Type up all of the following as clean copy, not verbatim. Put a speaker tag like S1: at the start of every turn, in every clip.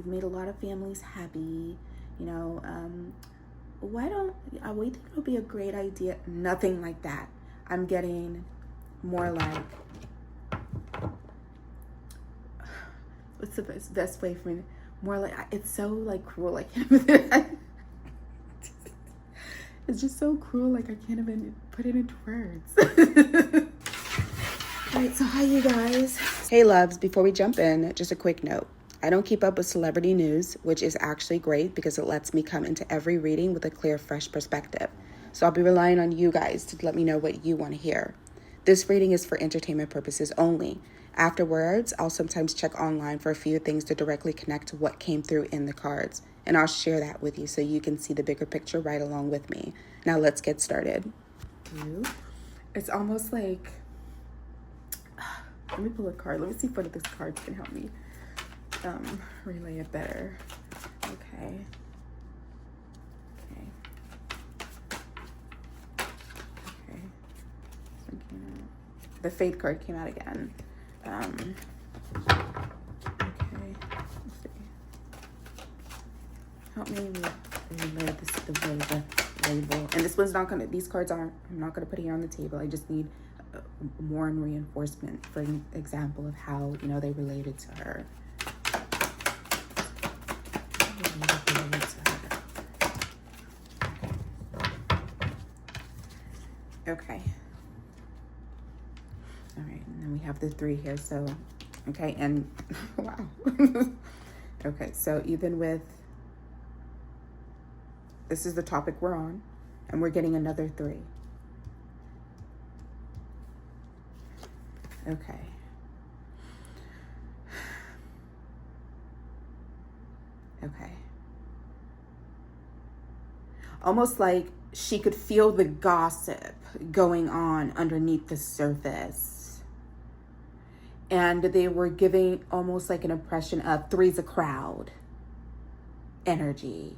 S1: made a lot of families happy. You know, we think it'll be a great idea. Nothing like that. I'm getting more like, what's the best way for me? More like, it's so like cruel. Like, it's just so cruel. Like, I can't even put it into words. All right, so hi, you guys. Hey, loves. Before we jump in, just a quick note. I don't keep up with celebrity news, which is actually great because it lets me come into every reading with a clear, fresh perspective. So I'll be relying on you guys to let me know what you want to hear. This reading is for entertainment purposes only. Afterwards, I'll sometimes check online for a few things to directly connect to what came through in the cards. And I'll share that with you so you can see the bigger picture right along with me. Now let's get started. It's almost like, let me pull a card. Let me see if one of these cards can help me relay it better. Okay. The Faith card came out again. Okay. Let's see. Help me relay this the label. And this one's not gonna. These cards aren't. I'm not gonna put it here on the table. I just need more reinforcement for an example of how they related to her. Okay. All right, and then we have the 3 here. So, okay, and wow. Okay, so even with this is the topic we're on, and we're getting another 3. Okay. Okay. Almost like she could feel the gossip going on underneath the surface. And they were giving almost like an impression of 3's a crowd energy.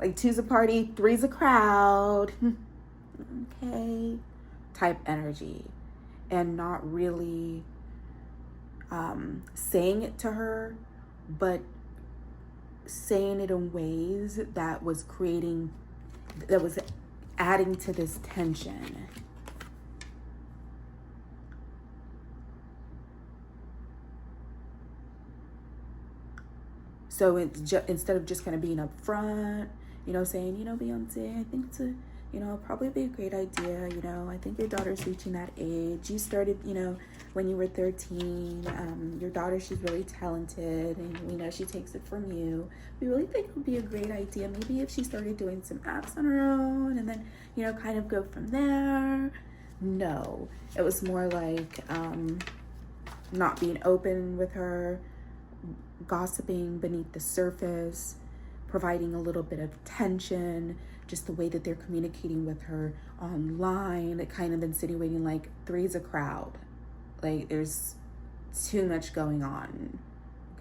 S1: Like 2's a party, 3's a crowd. Okay. Type energy. And not really saying it to her, but saying it in ways that was adding to this tension. So it's instead of just kind of being upfront, saying, Beyoncé, I think it's probably be a great idea. I think your daughter's reaching that age. You started, when you were 13. Your daughter, she's really talented, and she takes it from you. We really think it would be a great idea. Maybe if she started doing some apps on her own, and then, kind of go from there. No, it was more like not being open with her, gossiping beneath the surface, providing a little bit of tension, just the way that they're communicating with her online. It kind of insinuating like 3's a crowd. Like there's too much going on.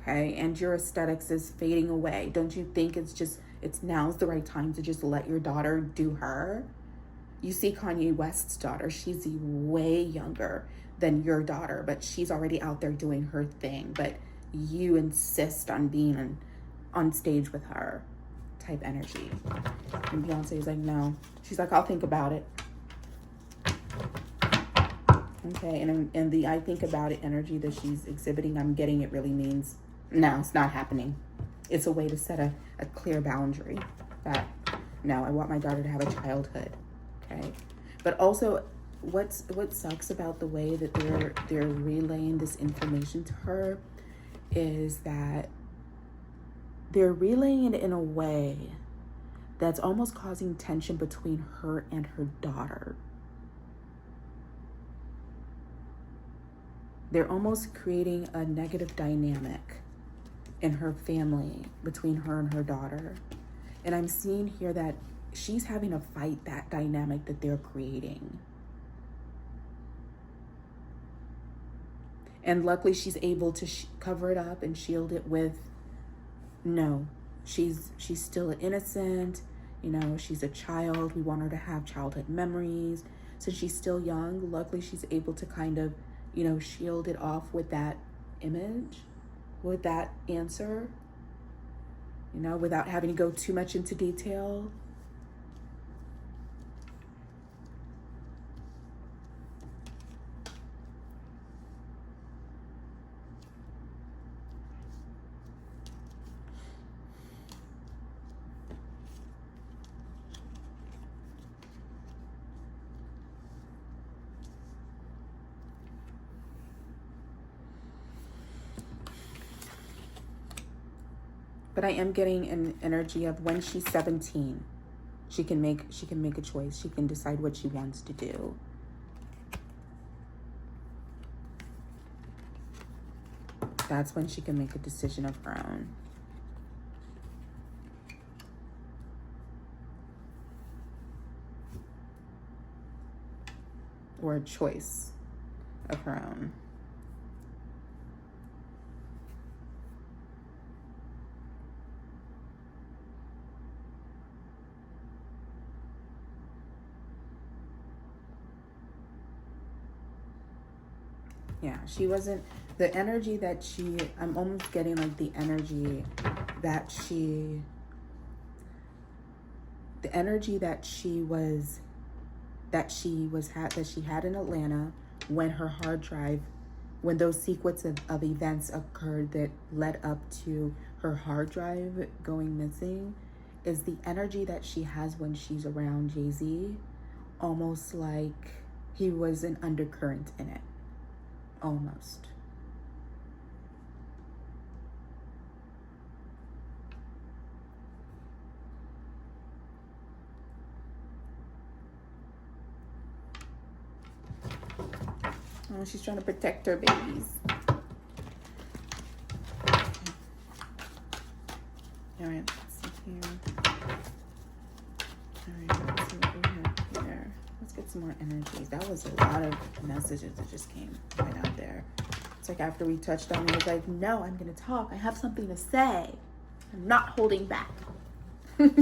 S1: Okay. And your aesthetics is fading away. Don't you think it's now's the right time to just let your daughter do her? You see Kanye West's daughter, she's way younger than your daughter, but she's already out there doing her thing. But you insist on being on stage with her type energy. And Beyonce is like, no. She's like, I'll think about it. Okay, and the I think about it energy that she's exhibiting, I'm getting it really means, no, it's not happening. It's a way to set a clear boundary that, no, I want my daughter to have a childhood, okay? But also, what sucks about the way that they're relaying this information to her is that they're relaying it in a way that's almost causing tension between her and her daughter. They're almost creating a negative dynamic in her family between her and her daughter. And I'm seeing here that she's having to fight that dynamic that they're creating. And luckily she's able to cover it up and shield it with, no, she's still innocent. She's a child. We want her to have childhood memories. Since she's still young, luckily she's able to kind of, shield it off with that image, with that answer. you know, without having to go too much into detail. But I am getting an energy of when she's 17, she can make a choice. She can decide what she wants to do. That's when she can make a decision of her own. Or a choice of her own. Yeah, she wasn't, the energy that she, I'm almost getting like the energy that she, that she had in Atlanta when her hard drive, when those sequence of events occurred that led up to her hard drive going missing, is the energy that she has when she's around Jay-Z, almost like he was an undercurrent in it. Almost. Oh, she's trying to protect her babies. Okay. All right, let's see here. All right, let's see what we have here. Let's get some more energies. That was a lot of messages that just came right out there. It's like after we touched on it, it's like, no, I'm going to talk. I have something to say. I'm not holding back. I'm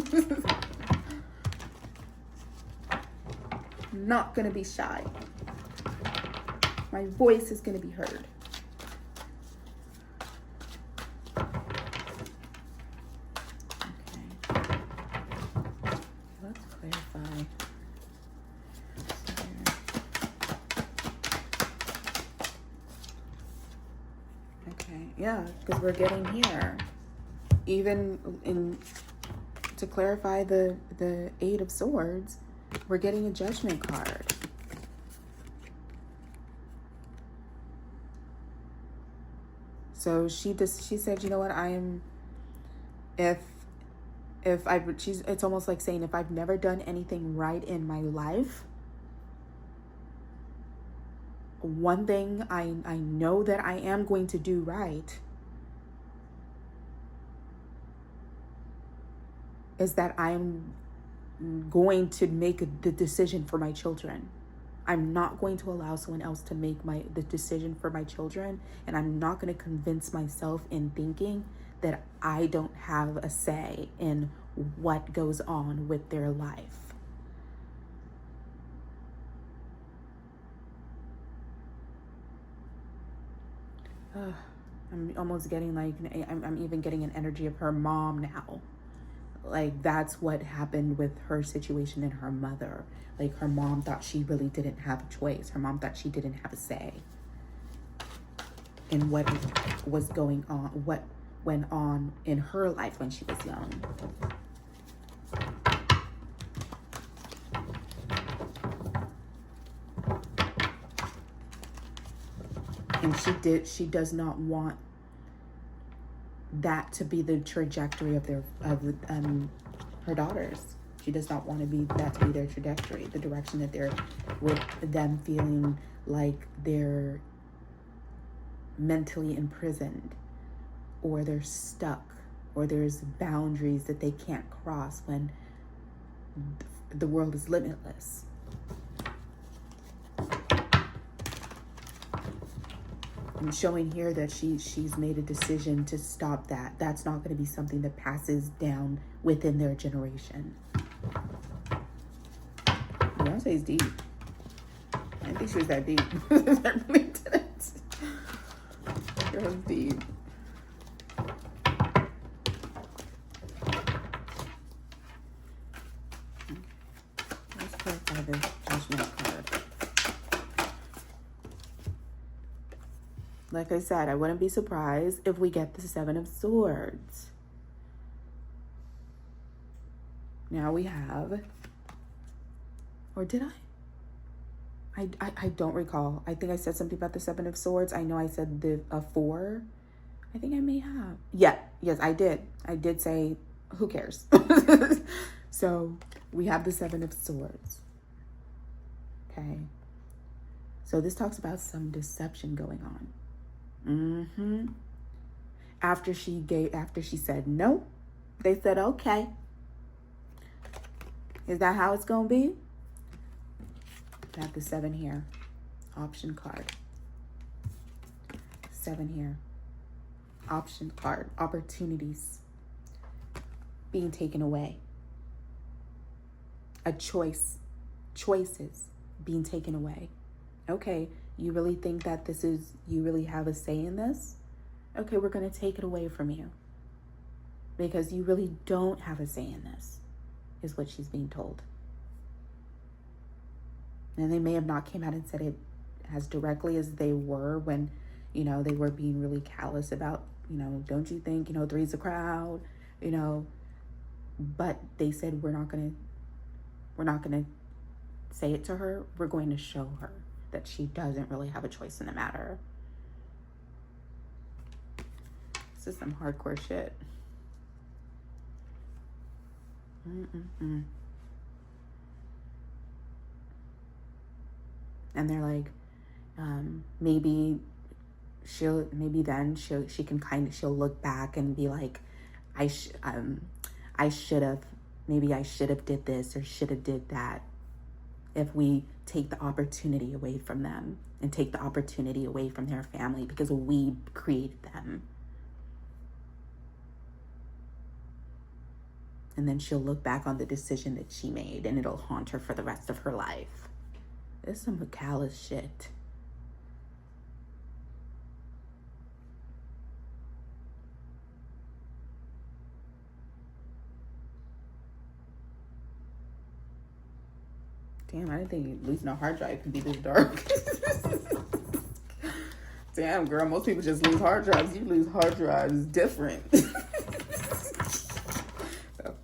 S1: not going to be shy. My voice is going to be heard. Okay. Let's clarify. Okay, yeah, because we're getting here. Even to clarify the Eight of Swords, we're getting a Judgment card. So she said, you know what, it's almost like saying, if I've never done anything right in my life, one thing I know that I am going to do right is that I'm going to make the decision for my children. I'm not going to allow someone else to make the decision for my children, and I'm not going to convince myself in thinking that I don't have a say in what goes on with their life. I'm almost getting like, I'm even getting an energy of her mom now. Like, that's what happened with her situation and her mother. Like, her mom thought she really didn't have a choice. Her mom thought she didn't have a say in what was going on, what went on in her life when she was young. And she does not want that to be the trajectory of her daughters. She does not want that to be their trajectory, the direction that they're, with them feeling like they're mentally imprisoned, or they're stuck, or there's boundaries that they can't cross when the world is limitless. I'm showing here that she's made a decision to stop that. That's not going to be something that passes down within their generation. Beyonce's deep. I didn't think she was that deep. I really didn't. Girl's deep. the Judgment card. Like I said, I wouldn't be surprised if we get the Seven of Swords. Now we have, or did I don't recall. I think I said something about the Seven of Swords. I know I said the 4. I think I may have. Yeah, yes, I did. I did say, who cares? So we have the Seven of Swords. Okay. So this talks about some deception going on. After she said no, they said, okay. Is that how it's going to be? I have the 7 here. Option card. 7 here. Option card. Opportunities being taken away. A choice. Choices being taken away. Okay, you really think that you really have a say in this? Okay, we're going to take it away from you. Because you really don't have a say in this, is what she's being told. And they may have not came out and said it as directly as they were when, they were being really callous about, don't you think, 3's a crowd, but they said, we're not going to say it to her. We're going to show her that she doesn't really have a choice in the matter. This is some hardcore shit. And they're like, maybe she'll look back and be like, I should have did this or should have did that, if we take the opportunity away from them and take the opportunity away from their family because we created them. And then she'll look back on the decision that she made and it'll haunt her for the rest of her life. It's some callous shit. Damn, I didn't think losing a hard drive could be this dark. Damn, girl, most people just lose hard drives. You lose hard drives different. The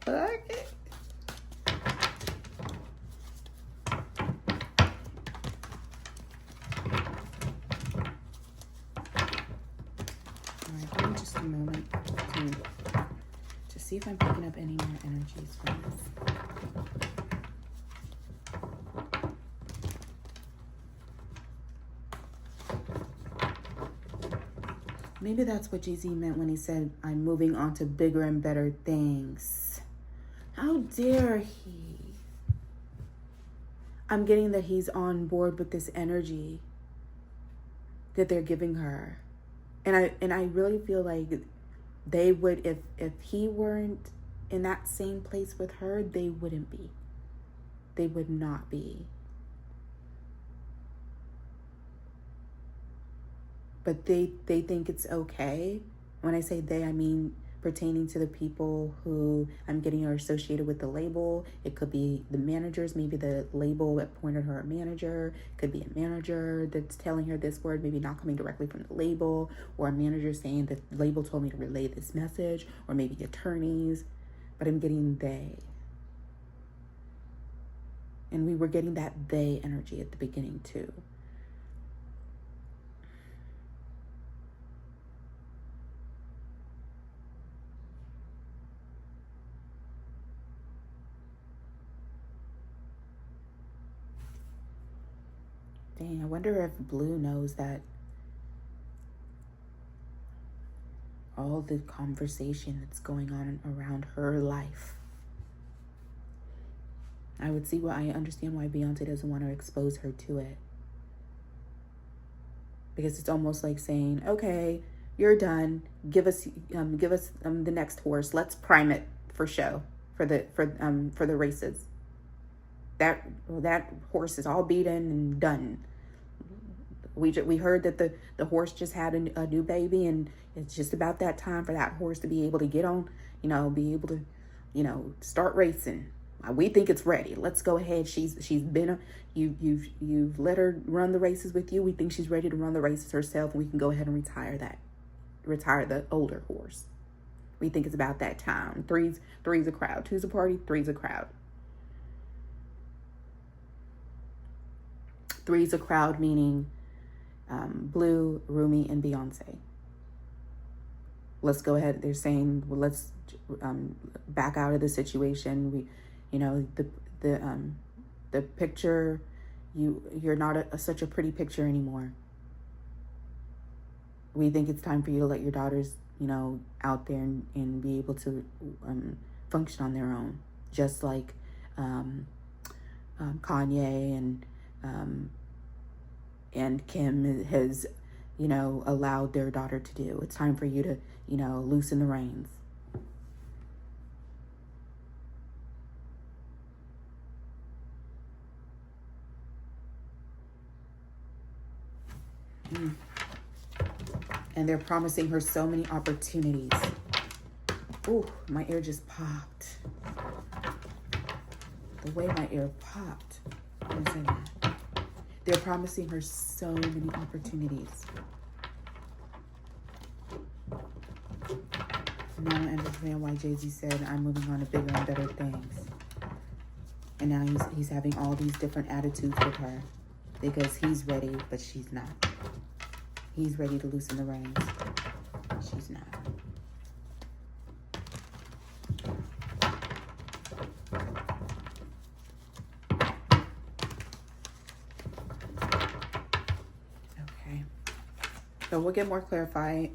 S1: fuck? Alright, give me just a moment to see if I'm picking up any more energies from this. Maybe that's what Jay-Z meant when he said, I'm moving on to bigger and better things. How dare he? I'm getting that he's on board with this energy that they're giving her. And I really feel like they would, if he weren't in that same place with her, they wouldn't be. They would not be. But they think it's okay. When I say they, I mean pertaining to the people who I'm getting are associated with the label. It could be the managers. Maybe the label appointed her a manager. It could be a manager that's telling her this word, maybe not coming directly from the label, or a manager saying the label told me to relay this message, or maybe attorneys. But I'm getting they. And we were getting that they energy at the beginning too. Dang, I wonder if Blue knows that all the conversation that's going on around her life. I understand why Beyoncé doesn't want to expose her to it. Because it's almost like saying, okay, you're done. Give us the next horse. Let's prime it for show for the races. That horse is all beaten and done. We heard that the horse just had a new baby, and it's just about that time for that horse to be able to get on, be able to, start racing. We think it's ready. Let's go ahead. She's been you've let her run the races with you. We think she's ready to run the races herself. We can go ahead and retire the older horse. We think it's about that time. Three's a crowd. Two's a party. Three's a crowd. Three's a crowd, meaning Blue, Rumi, and Beyonce. Let's go ahead. They're saying, well, let's back out of the situation. We, you know, the picture, you're not such a pretty picture anymore. We think it's time for you to let your daughters, you know, out there and be able to function on their own, just like Kanye and Kim has, you know, allowed their daughter to do. It's time for you to, you know, loosen the reins. And they're promising her so many opportunities. Ooh, my ear just popped. The way my ear popped. Let me say that. They're promising her so many opportunities. And I don't understand why Jay-Z said, I'm moving on to bigger and better things. And now he's having all these different attitudes with her. Because he's ready, but she's not. He's ready to loosen the reins. She's not. Okay. So we'll get more clarified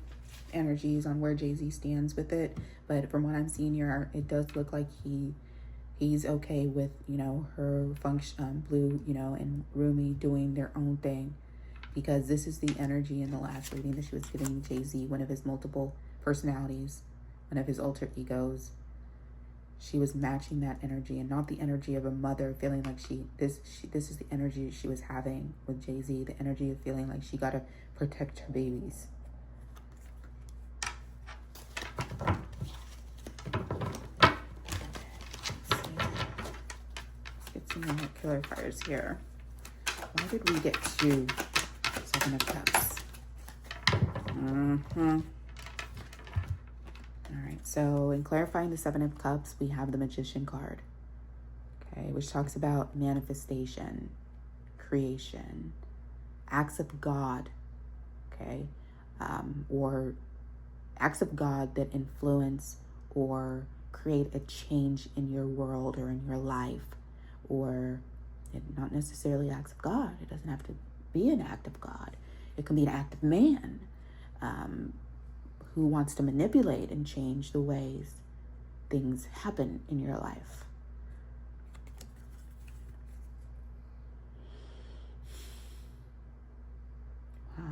S1: energies on where Jay-Z stands with it. But from what I'm seeing here, it does look like he's okay with, you know, her function, Blue, you know, and Rumi doing their own thing. Because this is the energy in the last reading that she was giving Jay-Z, one of his multiple personalities, one of his alter egos. She was matching that energy, and not the energy of a mother feeling like this is the energy she was having with Jay-Z, the energy of feeling like she got to protect her babies. Let's get some more clarifiers here. Why did we get two? Seven of Cups. All right, so in clarifying the Seven of Cups, we have the Magician card, okay, which talks about manifestation, creation, acts of God, okay, or acts of God that influence or create a change in your world or in your life, or not necessarily acts of God. It doesn't have to be an act of God. It can be an act of man who wants to manipulate and change the ways things happen in your life. Wow.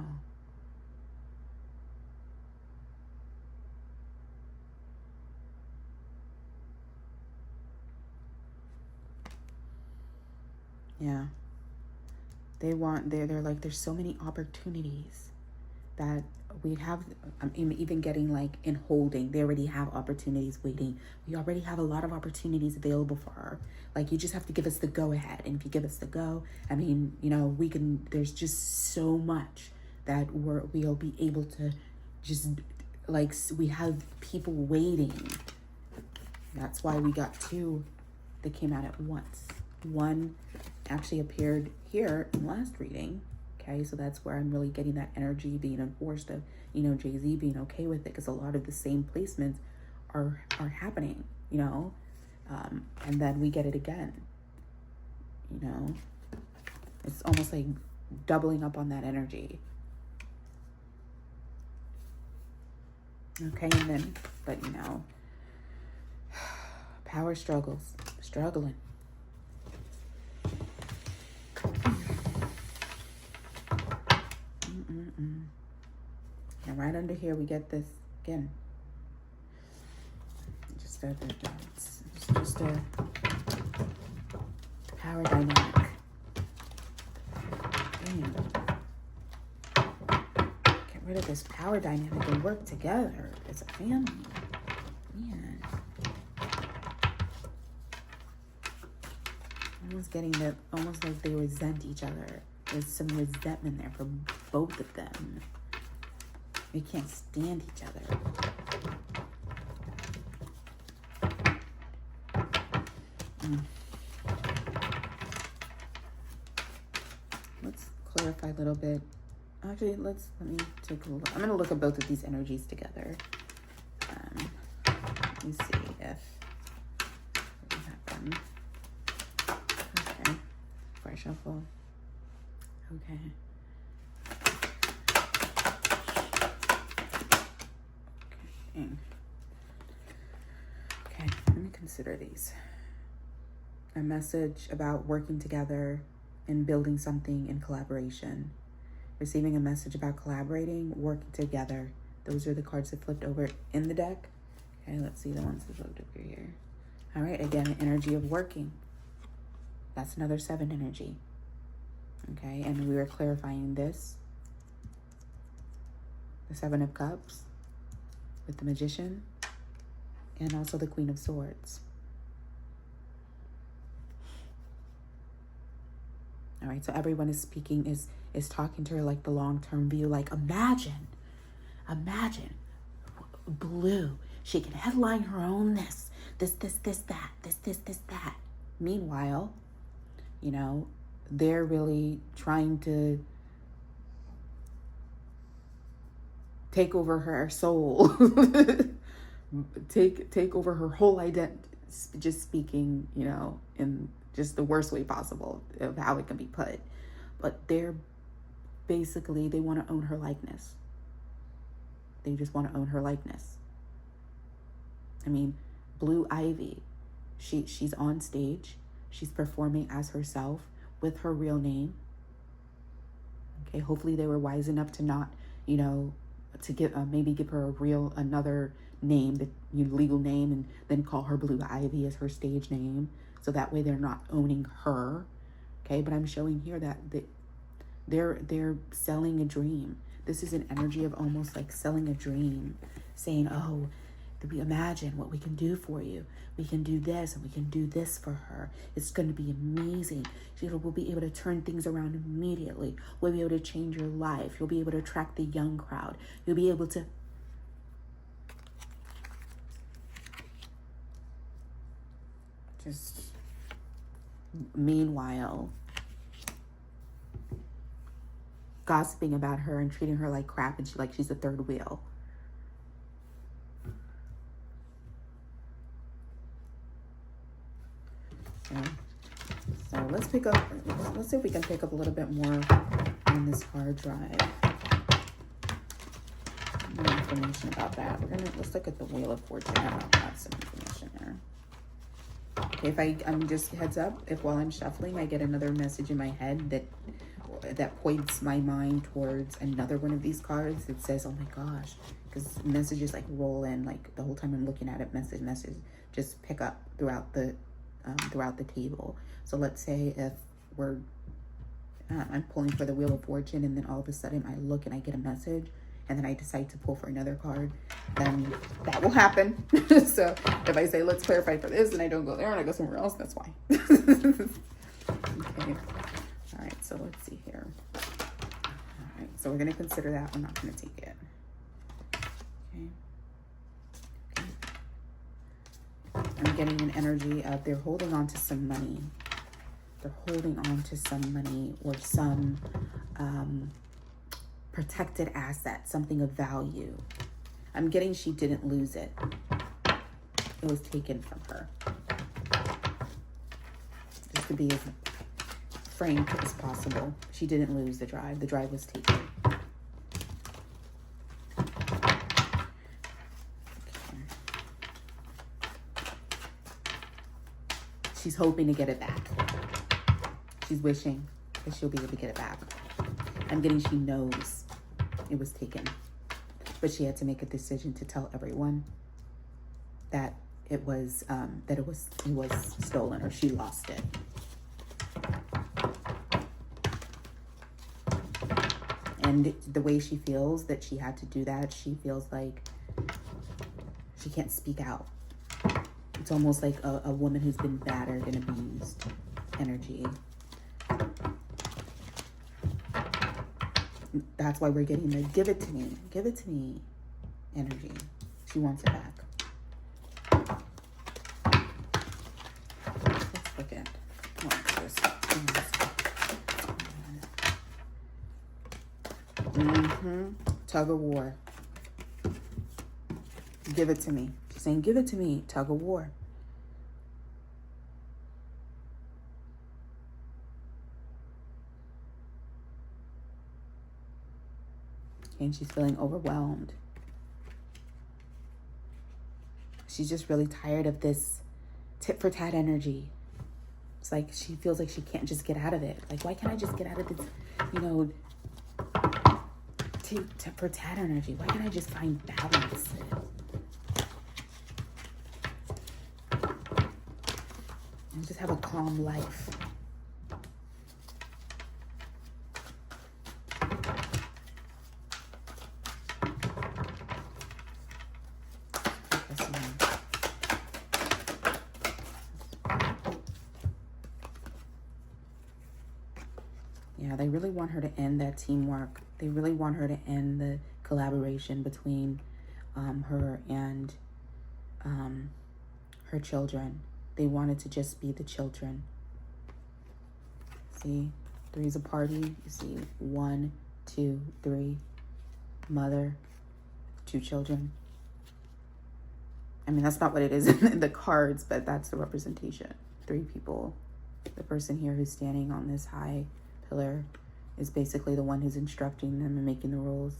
S1: Yeah. They're like, there's so many opportunities that we have. I'm even getting like in holding. They already have opportunities waiting. We already have a lot of opportunities available for her. Like, you just have to give us the go ahead. And if you give us the go, I mean, you know, we can, there's just so much that we'll be able to just, like, we have people waiting. That's why we got two that came out at once. One actually appeared here in the last reading. Okay, so that's where I'm really getting that energy being enforced of, you know, Jay-Z being okay with it, because a lot of the same placements are happening, you know, and then we get it again, you know. It's almost like doubling up on that energy. Okay, and then, but you know, power struggling. And right under here, we get this again. Just a power dynamic. Damn. Get rid of this power dynamic and work together as a family. Man. I was getting that almost like they resent each other. There's some resentment there for both of them. They can't stand each other. Let's clarify a little bit. Actually, let me take a look. I'm going to look at both of these energies together. Let me see if we have them. Okay. Before I shuffle. Okay. Okay, let me consider these. A message about working together and building something in collaboration. Receiving a message about collaborating, working together. Those are the cards that flipped over in the deck. Okay, let's see the ones that flipped over here. All right, again, energy of working. That's another 7 energy. Okay, and we were clarifying this. The 7 of Cups with the Magician and also the Queen of Swords. All right, so everyone is speaking, is talking to her like the long-term view. Like, imagine, Blue, she can headline her own this, that. Meanwhile, you know, they're really trying to take over her soul, take over her whole identity, just speaking, you know, in just the worst way possible of how it can be put. But they're basically, they want to own her likeness. They just want to own her likeness. I mean, Blue Ivy, she's on stage. She's performing as herself with her real name. Okay, hopefully they were wise enough to not, you know, to give maybe give her another name, the legal name, and then call her Blue Ivy as her stage name. So that way they're not owning her. Okay, but I'm showing here that they're selling a dream. This is an energy of almost like selling a dream, saying, oh, we imagine what we can do for you. We can do this and we can do this for her. It's going to be amazing. We'll be able to turn things around immediately. We'll be able to change your life. You'll be able to attract the young crowd. You'll be able to just, meanwhile, gossiping about her and treating her like crap, and she's a third wheel. Okay. So let's see if we can pick up a little bit more on this card drive. More information about that. Let's look at the Wheel of Fortune. I have some information there. Okay, I'm just heads up, if while I'm shuffling I get another message in my head that points my mind towards another one of these cards that says, oh my gosh, because messages like roll in, like the whole time I'm looking at it, message, just pick up throughout the table. So let's say if I'm pulling for the Wheel of Fortune, and then all of a sudden I look and I get a message, and then I decide to pull for another card, then that will happen. So if I say, let's clarify for this, and I don't go there and I go somewhere else, that's why. Okay. All right, so let's see here. All right, so we're going to consider that. We're not going to take it. Okay. I'm getting an energy of they're holding on to some money. They're holding on to some money or some protected asset, something of value. I'm getting she didn't lose it. It was taken from her. This could be as frank as possible. She didn't lose the drive. The drive was taken. Okay. She's hoping to get it back. She's wishing that she'll be able to get it back. I'm getting she knows it was taken, but she had to make a decision to tell everyone that it was stolen, or she lost it. And the way she feels that she had to do that, she feels like she can't speak out. It's almost like a woman who's been battered and abused. energy. That's why we're getting the give it to me energy. She wants it back. Let's look at, come on, first. Tug of war. Give it to me. She's saying, give it to me. Tug of war. And she's feeling overwhelmed. She's just really tired of this tit for tat energy. It's like she feels like she can't just get out of it. Like, why can't I just get out of this, you know, tit for tat energy? Why can't I just find balance? And just have a calm life. Yeah, they really want her to end that teamwork. They really want her to end the collaboration between her and her children. They wanted to just be the children. See, three's a party. You see 1, 2, 3. Mother, 2 children. I mean, that's not what it is in the cards, but that's the representation. 3 people. The person here who's standing on this high pillar is basically the one who's instructing them and making the rules.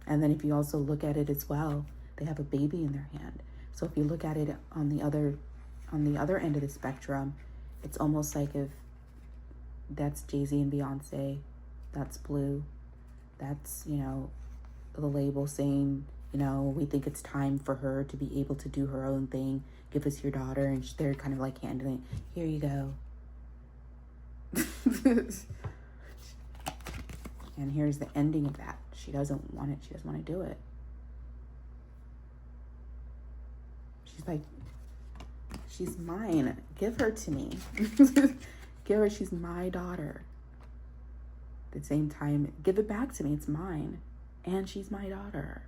S1: And then if you also look at it as well, they have a baby in their hand. So if you look at it on the other end of the spectrum, it's almost like if that's Jay-Z and Beyonce, that's Blue, that's, you know, the label saying, you know, we think it's time for her to be able to do her own thing. Give us your daughter. And they're kind of like handling, here you go. And here's the ending of that. She doesn't want it. She doesn't want to do it. She's like, she's mine. Give her to me. Give her, she's my daughter. At the same time, give it back to me. It's mine. And she's my daughter.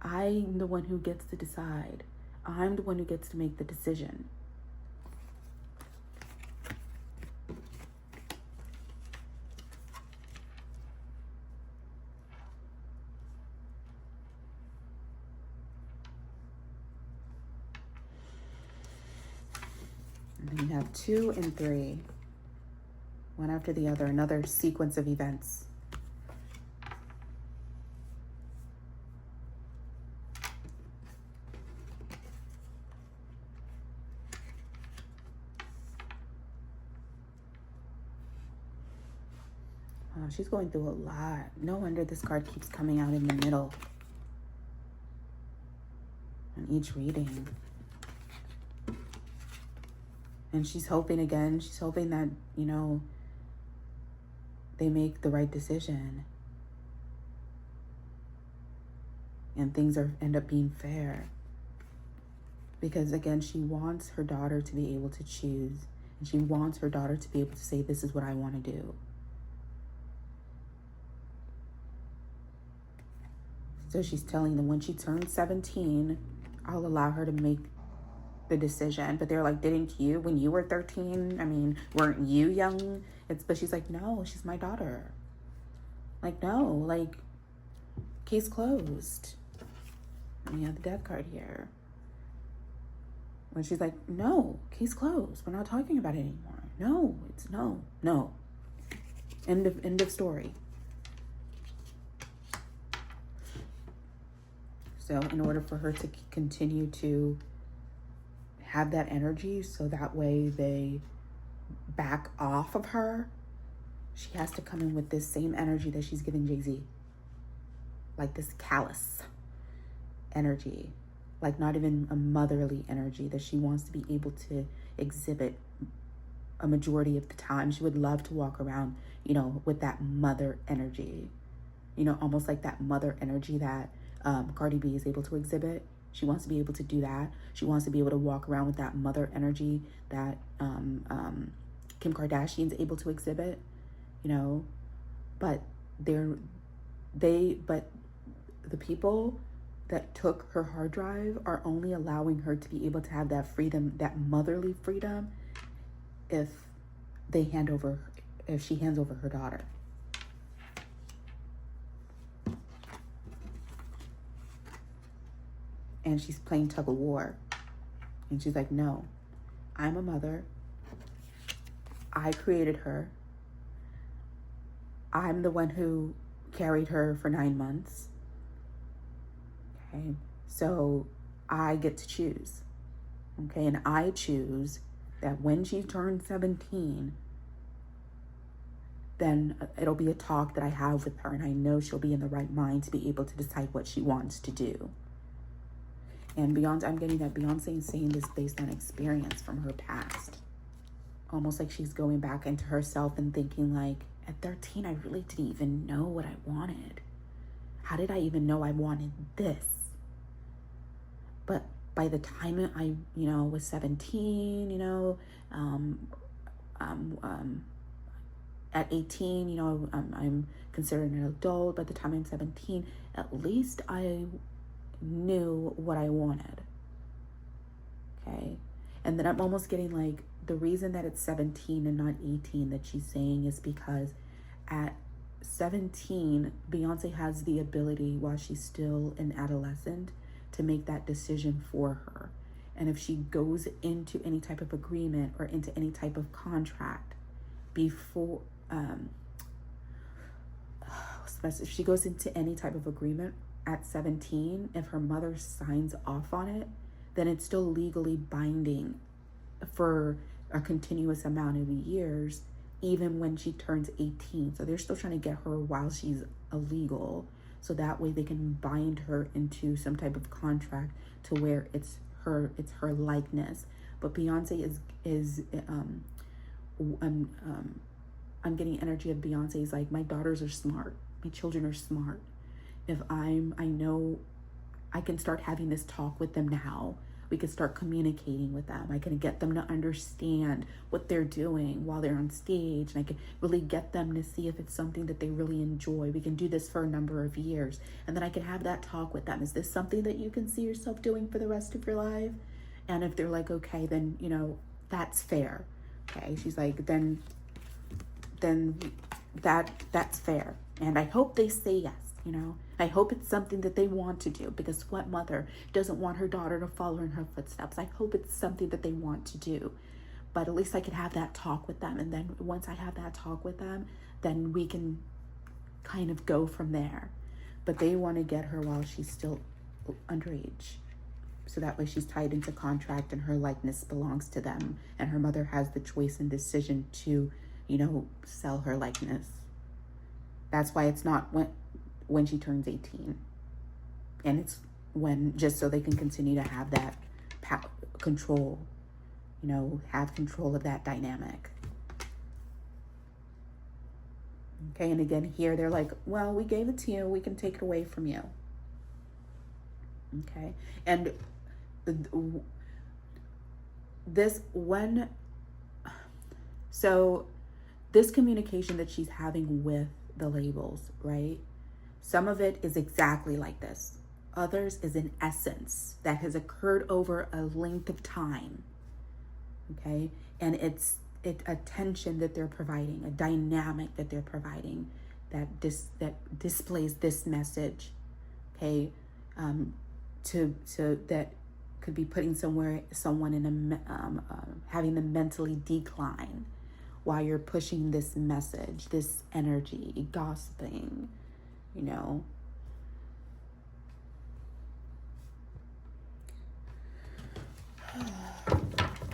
S1: I'm the one who gets to decide. I'm the one who gets to make the decision. And then you have 2 and 3. One after the other, another sequence of events. She's going through a lot. No wonder this card keeps coming out in the middle on each reading. And she's hoping again, she's hoping that, you know, they make the right decision. And things end up being fair. Because again, she wants her daughter to be able to choose. And she wants her daughter to be able to say, this is what I want to do. So she's telling them when she turns 17, I'll allow her to make the decision. But they're like, didn't you, when you were 13, I mean, weren't you young? But she's like, no, she's my daughter. Like, no, like, case closed. And you have the death card here. When she's like, no, case closed. We're not talking about it anymore. No, it's no. End of story. So in order for her to continue to have that energy, so that way they back off of her, she has to come in with this same energy that she's giving Jay-Z. Like this callous energy. Like not even a motherly energy that she wants to be able to exhibit a majority of the time. She would love to walk around, you know, with that mother energy. You know, almost like that mother energy that Cardi B is able to exhibit. She wants to be able to do that. She wants to be able to walk around with that mother energy that Kim Kardashian's able to exhibit, you know. But but the people that took her hard drive are only allowing her to be able to have that freedom, that motherly freedom, if she hands over her daughter. And she's playing tug of war. And she's like, no, I'm a mother. I created her. I'm the one who carried her for 9 months. Okay, so I get to choose. Okay, and I choose that when she turns 17, then it'll be a talk that I have with her, and I know she'll be in the right mind to be able to decide what she wants to do. And Beyonce, I'm getting that Beyonce is saying this based on experience from her past. Almost like she's going back into herself and thinking like, at 13, I really didn't even know what I wanted. How did I even know I wanted this? But by the time I, was 17, at 18, I'm considered an adult. By the time I'm 17, at least I knew what I wanted. Okay. And then I'm almost getting like, the reason that it's 17 and not 18 that she's saying is because at 17, Beyonce has the ability, while she's still an adolescent, to make that decision for her. And if she goes into any type of agreement or into any type of contract before, if she goes into any type of agreement at 17, if her mother signs off on it, then it's still legally binding for a continuous amount of years, even when she turns 18. So they're still trying to get her while she's illegal, so that way they can bind her into some type of contract to where it's her likeness. But Beyonce I'm getting energy of Beyonce's like, my daughters are smart, my children are smart. If I know I can start having this talk with them now. We can start communicating with them. I can get them to understand what they're doing while they're on stage. And I can really get them to see if it's something that they really enjoy. We can do this for a number of years. And then I can have that talk with them. Is this something that you can see yourself doing for the rest of your life? And if they're like, okay, then, that's fair. Okay. She's like, then that's fair. And I hope they say yes. I hope it's something that they want to do, because what mother doesn't want her daughter to follow in her footsteps? I hope it's something that they want to do, but at least I could have that talk with them. And then once I have that talk with them, then we can kind of go from there. But they want to get her while she's still underage. So that way she's tied into contract and her likeness belongs to them. And her mother has the choice and decision to, sell her likeness. That's why it's not when she turns 18, and it's when, just so they can continue to have that control, have control of that dynamic. Okay, and again here they're like, well, we gave it to you, we can take it away from you. Okay, and this communication that she's having with the labels, right? Some of it is exactly like this. Others is an essence that has occurred over a length of time. Okay? And it's a tension that they're providing, a dynamic that they're providing that displays this message. Okay? To that could be putting someone in having them mentally decline while you're pushing this message, this energy, gossiping.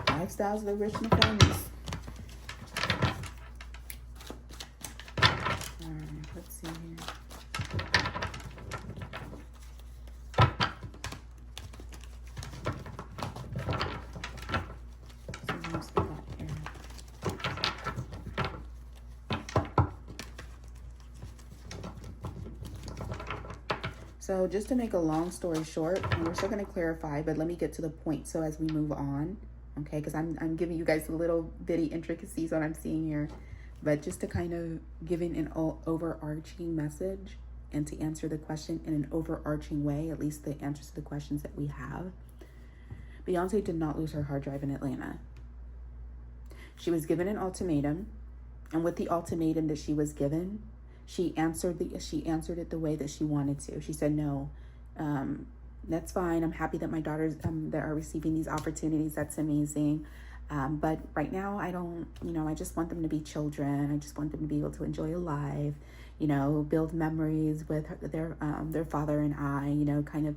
S1: Lifestyles of the rich and famous. Let's see here. So just to make a long story short, and we're still going to clarify, but let me get to the point so as we move on, okay? Because I'm giving you guys a little bitty intricacies what I'm seeing here, but just to kind of giving an overarching message and to answer the question in an overarching way, at least the answers to the questions that we have. Beyoncé did not lose her hard drive in Atlanta. She was given an ultimatum, and with the ultimatum that she was given, she answered it the way that she wanted to. She said, no, that's fine. I'm happy that my daughters that are receiving these opportunities. That's amazing. But right now, I don't, I just want them to be children. I just want them to be able to enjoy a life, build memories with their father and I, kind of,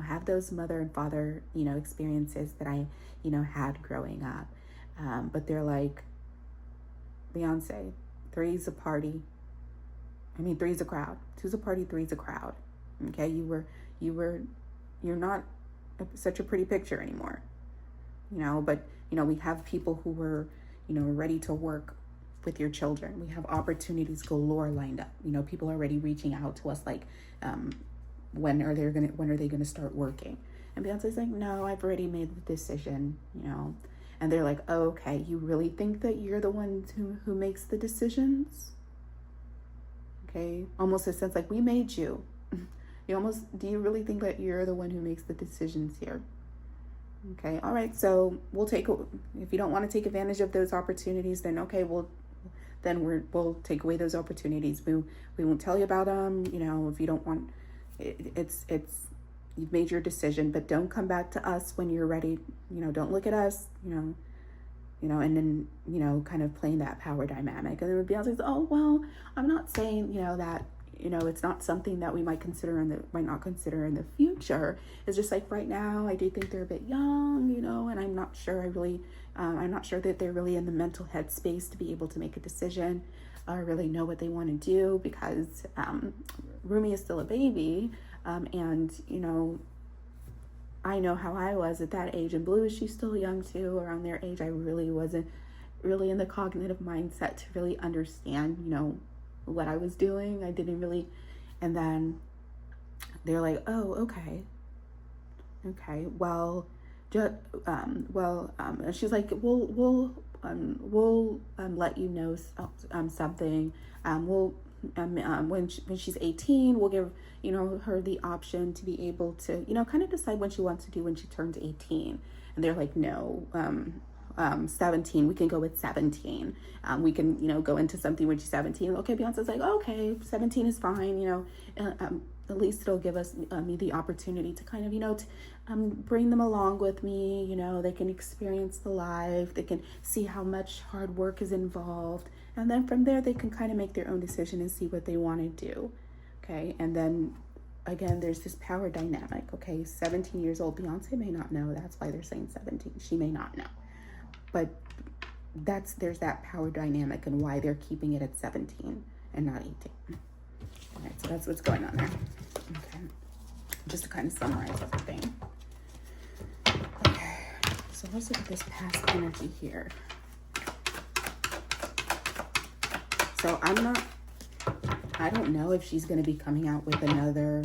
S1: have those mother and father, experiences that I, had growing up. But they're like, Beyoncé, three's a party. Three's a crowd. Two's a party, three's a crowd. Okay, you're not such a pretty picture anymore. But we have people who were, ready to work with your children. We have opportunities galore lined up. People are already reaching out to us like, when are they gonna start working? And Beyonce's like, no, I've already made the decision, And they're like, oh, okay, you really think that you're the one who makes the decisions? Okay, almost a sense like we made you. Do you really think that you're the one who makes the decisions here? Okay, all right, so if you don't want to take advantage of those opportunities, then okay, we'll take away those opportunities. We won't tell you about them, if you don't want, it's you've made your decision, but don't come back to us when you're ready, don't look at us, and then, kind of playing that power dynamic. And then Beyonce's, oh, well, I'm not saying, that, it's not something that we might not consider in the future. It's just like right now, I do think they're a bit young, and I'm not sure I'm not sure that they're really in the mental headspace to be able to make a decision or really know what they want to do because Rumi is still a baby. And, I know how I was at that age, and Blue, she's still young too. Around their age, I really wasn't really in the cognitive mindset to really understand, what I was doing. I didn't really, and then they're like, oh, okay, well, and she's like, we'll let you know something. When she's 18, we'll give her the option to be able to kind of decide what she wants to do when she turns 18. And they're like, no, 17, we can go with 17. We can go into something when she's 17. Okay, Beyonce's like, okay, 17 is fine. At least it'll give us me the opportunity to kind of bring them along with me. They can experience the life, they can see how much hard work is involved, and then from there they can kind of make their own decision and see what they want to do. Okay, and then again, there's this power dynamic. Okay, 17 years old, Beyonce may not know. That's why they're saying 17. She may not know, but there's that power dynamic and why they're keeping it at 17 and not 18. All right, so that's what's going on there. Okay, just to kind of summarize everything. Okay, so let's look at this past energy here. So I don't know if she's going to be coming out with another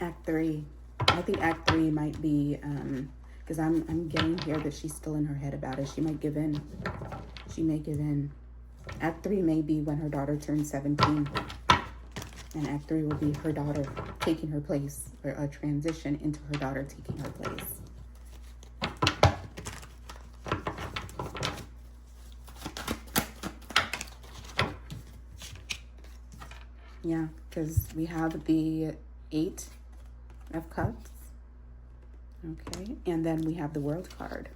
S1: Act 3. I think Act 3 might be, because I'm getting here that she's still in her head about it. She might give in. She may give in. Act 3 may be when her daughter turns 17. And Act 3 will be her daughter taking her place, or a transition into her daughter taking her place. Yeah, because we have the 8 of Cups. Okay, and then we have the World card.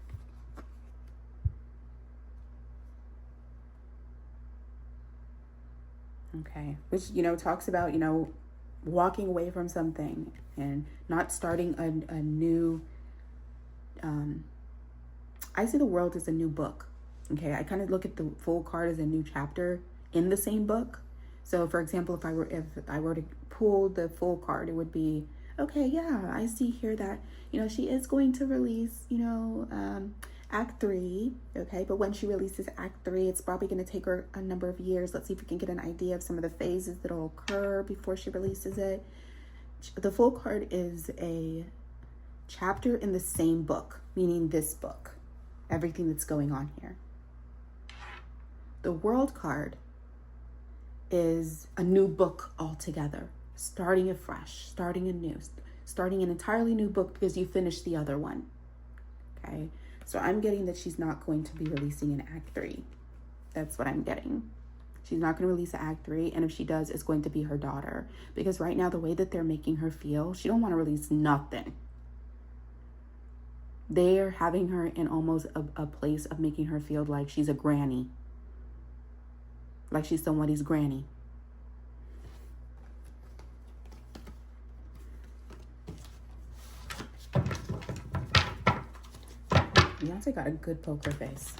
S1: Okay, which, talks about, walking away from something and not starting a new, I see the World as a new book. Okay, I kind of look at the full card as a new chapter in the same book. So for example, if I were to pull the full card, it would be, okay, yeah, I see here that, she is going to release, Act 3, okay? But when she releases Act 3, it's probably going to take her a number of years. Let's see if we can get an idea of some of the phases that'll occur before she releases it. The Fool card is a chapter in the same book, meaning this book, everything that's going on here. The World card is a new book altogether, starting afresh, starting anew, starting an entirely new book because you finished the other one, okay? So I'm getting that she's not going to be releasing an Act 3. That's what I'm getting. She's not going to release an Act 3, and if she does, it's going to be her daughter. Because right now, the way that they're making her feel, she don't want to release nothing. They're having her in almost a place of making her feel like she's a granny. Like she's somebody's granny. Beyoncé got a good poker face.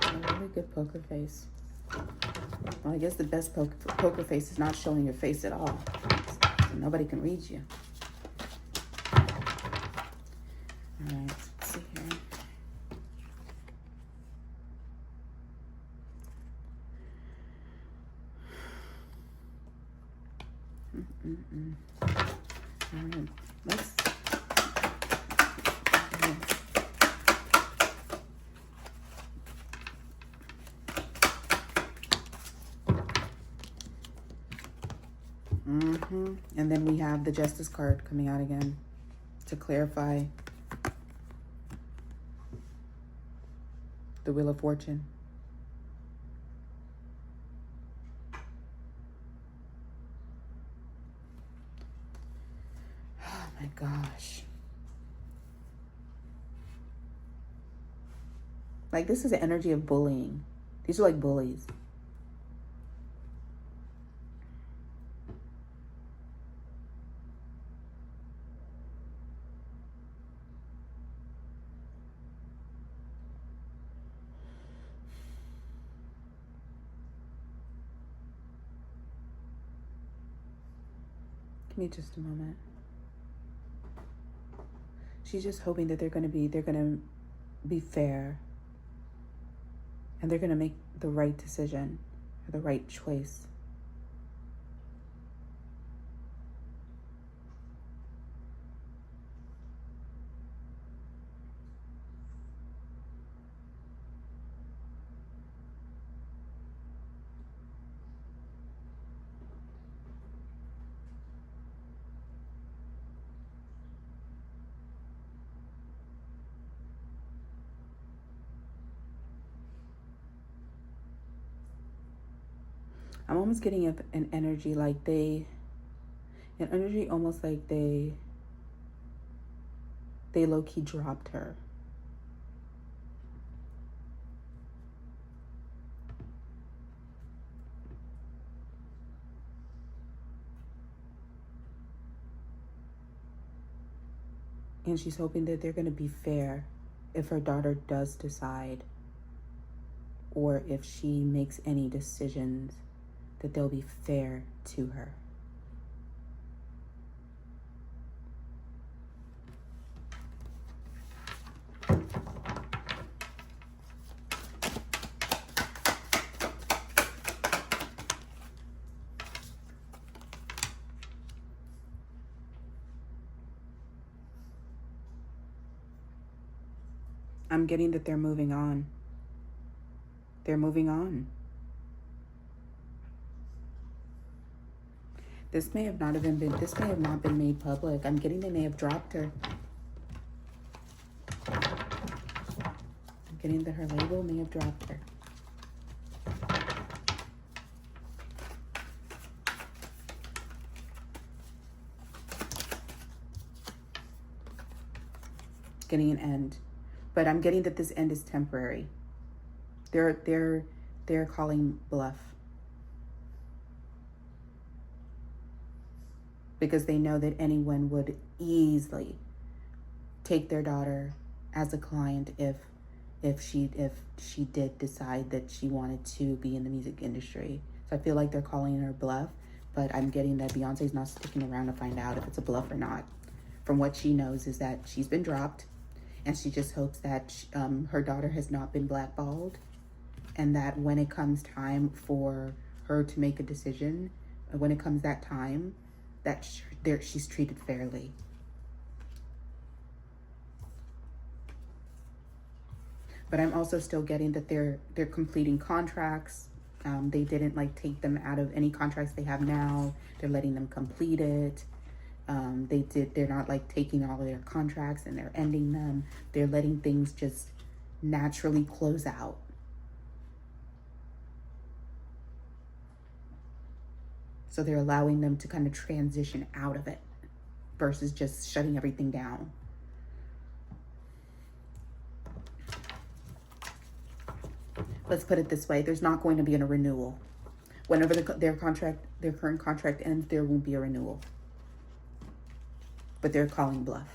S1: A really good poker face. Well, I guess the best poker face is not showing your face at all. So nobody can read you. All right, let's see here. All right, let's. And then we have the Justice card coming out again to clarify the Wheel of Fortune. Oh my gosh. Like, this is the energy of bullying. These are like bullies. Give me just a moment. She's just hoping that they're gonna be fair. And they're gonna make the right decision or the right choice. I'm almost getting an energy like almost like they low-key dropped her. And she's hoping that they're going to be fair if her daughter does decide, or if she makes any decisions, that they'll be fair to her. I'm getting that they're moving on. They're moving on. This may have not been made public. I'm getting they may have dropped her. I'm getting that her label may have dropped her. Getting an end. But I'm getting that this end is temporary. They're calling bluff. Because they know that anyone would easily take their daughter as a client if she did decide that she wanted to be in the music industry. So I feel like they're calling her bluff, but I'm getting that Beyonce's not sticking around to find out if it's a bluff or not. From what she knows is that she's been dropped, and she just hopes that her daughter has not been blackballed, and that when it comes time for her to make a decision, when it comes that time, that she's treated fairly. But I'm also still getting that they're completing contracts. They didn't like take them out of any contracts they have now. They're letting them complete it. They're not like taking all of their contracts and they're ending them. They're letting things just naturally close out. So they're allowing them to kind of transition out of it versus just shutting everything down. Let's put it this way. There's not going to be a renewal. Whenever their current contract ends, there won't be a renewal. But they're calling bluff.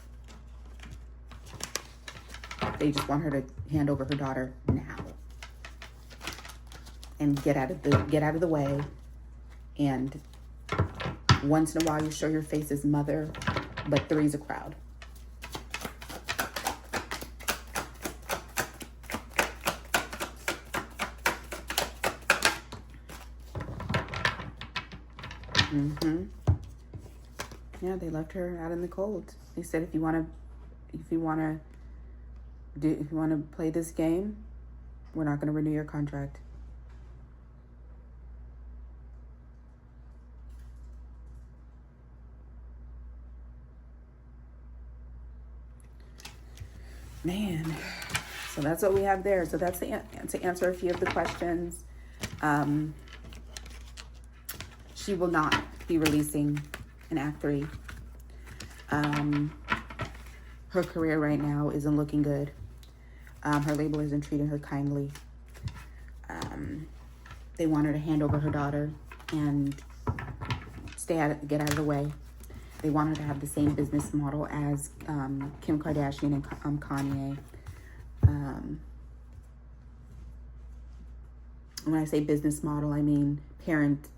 S1: They just want her to hand over her daughter now. And get out of the way. And once in a while you show your face as mother, but three's a crowd. Yeah, they left her out in the cold. They said if you want to play this game, we're not going to renew your contract. Man, so that's what we have there. So that's to answer a few of the questions. She will not be releasing an Act 3. Her career right now isn't looking good. Her label isn't treating her kindly. They want her to hand over her daughter and get out of the way. They want her to have the same business model as Kim Kardashian and Kanye. When I say business model, I mean parent,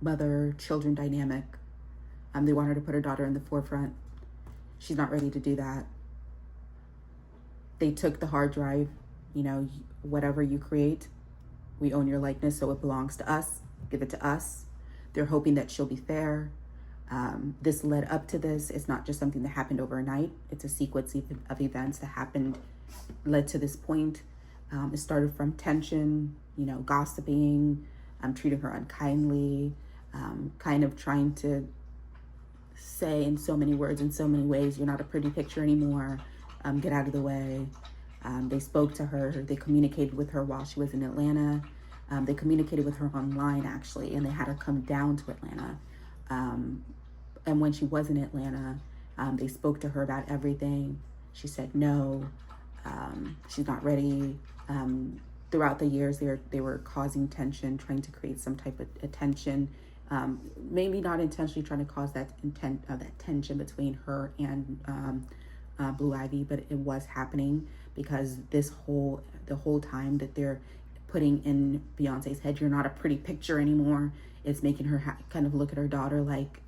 S1: mother, children dynamic. They want her to put her daughter in the forefront. She's not ready to do that. They took the hard drive, whatever you create, we own your likeness, so it belongs to us. Give it to us. They're hoping that she'll be fair. This led up to this. It's not just something that happened overnight. It's a sequence of events that led to this point. It started from tension, gossiping, treating her unkindly, kind of trying to say in so many words, in so many ways, you're not a pretty picture anymore. Get out of the way. They spoke to her. They communicated with her while she was in Atlanta. They communicated with her online, actually, and they had her come down to Atlanta. And when she was in Atlanta, they spoke to her about everything. She said no. She's not ready. Throughout the years, they were causing tension, trying to create some type of attention. Maybe not intentionally trying to cause that tension between her and Blue Ivy, but it was happening because the whole time that they're putting in Beyonce's head, you're not a pretty picture anymore. It's making her kind of look at her daughter like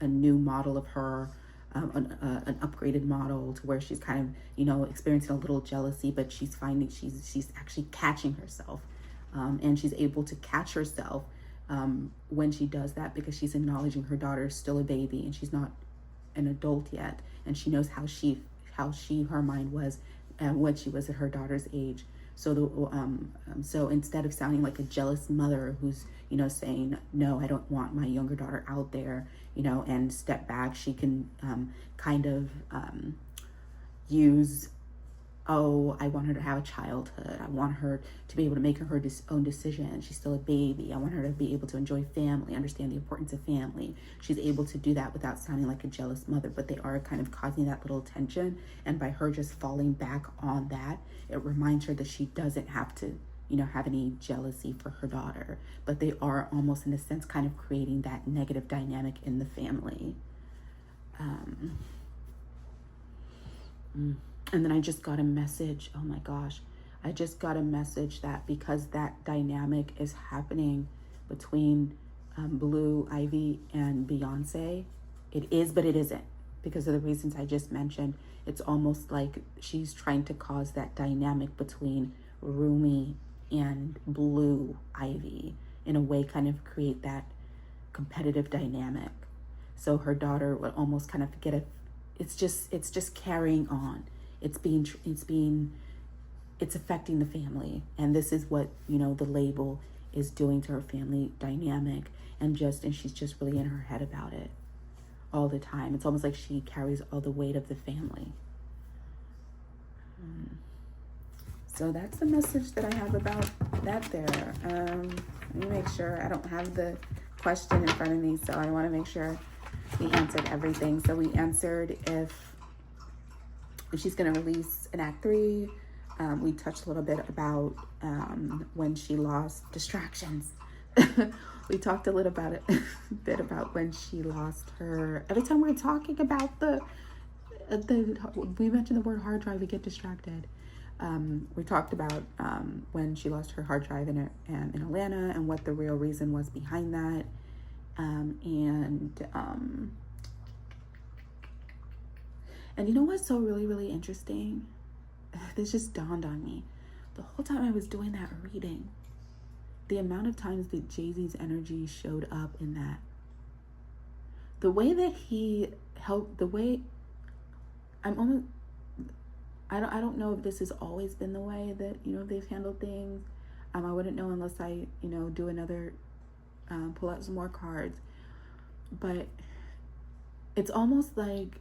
S1: a new model of her, an upgraded model, to where she's kind of, experiencing a little jealousy, but she's finding she's actually catching herself. And she's able to catch herself when she does that, because she's acknowledging her daughter is still a baby and she's not an adult yet. And she knows how her mind was when she was at her daughter's age. So so instead of sounding like a jealous mother who's, saying, no, I don't want my younger daughter out there, and step back, she can kind of use, oh, I want her to have a childhood. I want her to be able to make her own decision. She's still a baby. I want her to be able to enjoy family, understand the importance of family. She's able to do that without sounding like a jealous mother, but they are kind of causing that little tension. And by her just falling back on that, it reminds her that she doesn't have to, have any jealousy for her daughter, but they are almost in a sense kind of creating that negative dynamic in the family. And then I just got a message. Oh my gosh. I just got a message that because that dynamic is happening between Blue Ivy and Beyonce. It is, but it isn't, because of the reasons I just mentioned. It's almost like she's trying to cause that dynamic between Rumi and Blue Ivy, in a way, kind of create that competitive dynamic. So her daughter would almost kind of get a, it's just carrying on. It's affecting the family. And this is what, the label is doing to her family dynamic. And she's just really in her head about it all the time. It's almost like she carries all the weight of the family. So that's the message that I have about that there. Let me make sure I don't have the question in front of me, so I want to make sure we answered everything. So we answered if she's going to release an Act 3. We touched a little bit about when she lost distractions. We talked a little about it, bit about when she lost her. Every time we're talking about we mentioned the word hard drive, we get distracted. We talked about when she lost her hard drive in Atlanta, and what the real reason was behind that. And you know what's so really, really interesting? This just dawned on me. The whole time I was doing that reading, the amount of times that Jay-Z's energy showed up in that. The way that he helped, the way I don't know if this has always been the way that, they've handled things. I wouldn't know unless I, do another, pull out some more cards. But it's almost like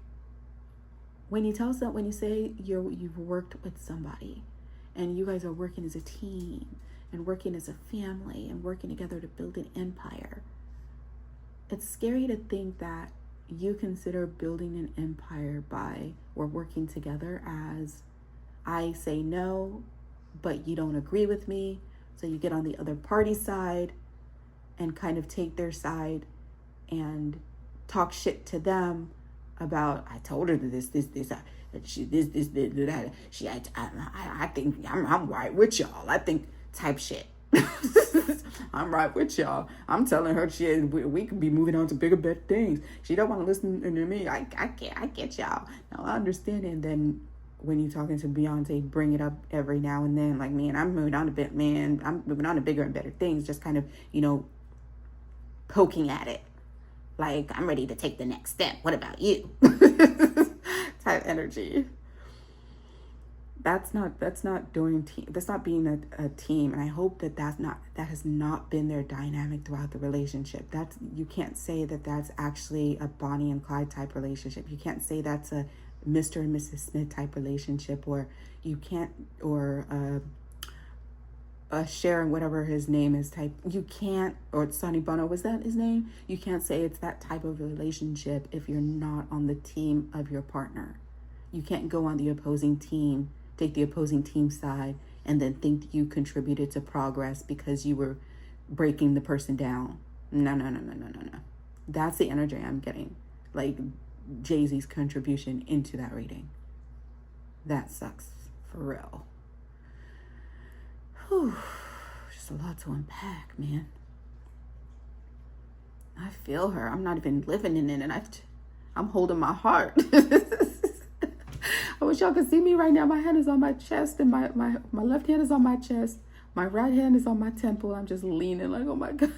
S1: when you say you've worked with somebody and you guys are working as a team and working as a family and working together to build an empire, it's scary to think that you consider building an empire or working together as, I say no, but you don't agree with me. So you get on the other party's side and kind of take their side and talk shit to them about, I told her this, that I think I'm right with y'all. I think type shit. I'm right with y'all. I'm telling her we could be moving on to bigger, better things. She don't want to listen to me. I get y'all. Now I understand. And then when you're talking to Beyonce, bring it up every now and then, like, man, I'm moving on to bigger and better things. Just kind of, poking at it. Like, I'm ready to take the next step. What about you? Type energy. That's not being a team. And I hope that has not been their dynamic throughout the relationship. You can't say that that's actually a Bonnie and Clyde type relationship. You can't say that's a Mr. and Mrs. Smith type relationship, or Sharon, whatever his name is type. You can't, or Sonny Bono, was that his name? You can't say it's that type of relationship if you're not on the team of your partner. You can't go on the opposing team, take the opposing team side, and then think you contributed to progress because you were breaking the person down. No. That's the energy I'm getting. Like Jay-Z's contribution into that reading. That sucks for real. Whew. Just a lot to unpack, man. I feel her. I'm not even living in it, and I'm holding my heart. I wish y'all could see me right now. My hand is on my chest, and my left hand is on my chest. My right hand is on my temple. I'm just leaning like, oh my gosh.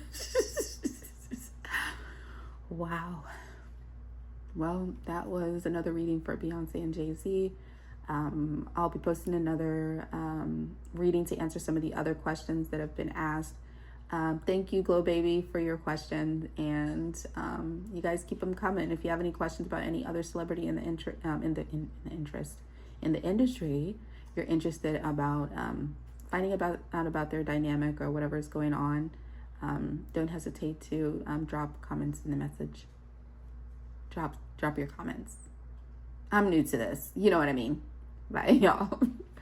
S1: Wow. Well, that was another reading for Beyonce and Jay-Z. I'll be posting another reading to answer some of the other questions that have been asked. Thank you, Glow Baby, for your questions, and you guys keep them coming. If you have any questions about any other celebrity in the industry, you're interested about finding out about their dynamic or whatever is going on, don't hesitate to drop comments in the message. Drop your comments. I'm new to this. You know what I mean. Bye, y'all.